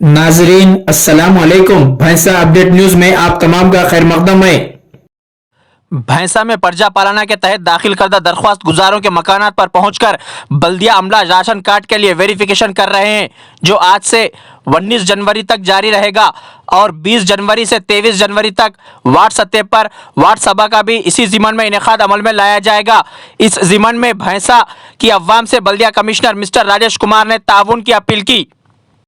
नाजरीन अस्सलाम वालेकुम। भैंसा अपडेट न्यूज में आप तमाम का खैर मकदम है। भैंसा में पर्जा पालना के तहत दाखिल करदा दरख्वास्त गुजारों के मकानात पर पहुंचकर बल्दिया अमला राशन कार्ड के लिए वेरिफिकेशन कर रहे हैं, जो आज से 19 जनवरी तक जारी रहेगा और 20 जनवरी से 23 जनवरी तक वार्ड सतह पर वार्ड सभा का भी इसी ज़िमन में इनेकाद अमल में लाया जाएगा। इस ज़िमन में भैंसा की अवाम से बल्दिया कमिश्नर मिस्टर राजेश कुमार ने ताउन की अपील की।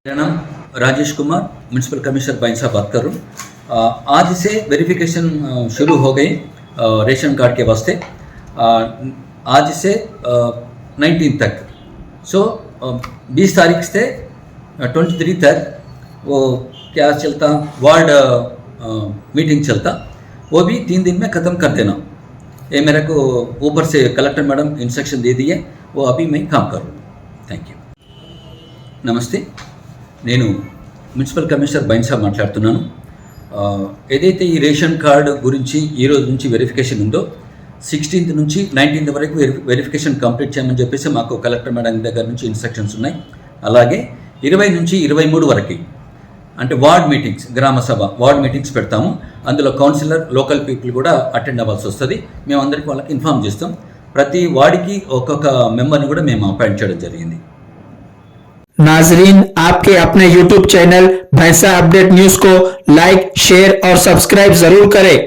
मेरा नाम राजेश कुमार, म्यूनसिपल कमिश्नर भैंसा बात कर रहा हूँ। आज से वेरिफिकेशन शुरू हो गई रेशन कार्ड के वास्ते। आज से 19 तक, सो 20 तारीख से 23 तक वो क्या चलता, वार्ड मीटिंग चलता, वो भी 3 दिन में ख़त्म कर देना। ये मेरे को ऊपर से कलेक्टर मैडम इंस्ट्रक्शन दे दी है, वो अभी मैं काम कर रहा हूँ। Thank you. नमस्ते, నేను మున్సిపల్ కమిషనర్ బైన్సా మాట్లాడుతున్నాను। ఏదైతే ఈ రేషన్ కార్డు గురించి ఈ రోజు నుంచి వెరిఫికేషన్ ఉందో 16th నుంచి 19th వరకు వెరిఫికేషన్ కంప్లీట్ చేయమని చెప్పేసి మాకు కలెక్టర్ మేడం దగ్గర నుంచి ఇన్స్ట్రక్షన్స్ ఉన్నాయి। అలాగే 20 నుంచి 23 వరకు అంటే వార్డ్ మీటింగ్స్, గ్రామ సభ వార్డ్ మీటింగ్స్ పెడతాము। అందులో కౌన్సిలర్, లోకల్ పీపుల్ కూడా అటెండ్ అవ్వాల్సి వస్తుంది। మేము అందరికీ వాళ్ళకి ఇన్ఫార్మ్ చేస్తాం। ప్రతి వార్డుకి ఒక్కొక్క మెంబర్ని కూడా మేము అపాయింట్ చేయడం జరిగింది। नाजरीन, आपके अपने YouTube चैनल भैंसा अपडेट न्यूज को लाइक, शेयर और सब्सक्राइब जरूर करें।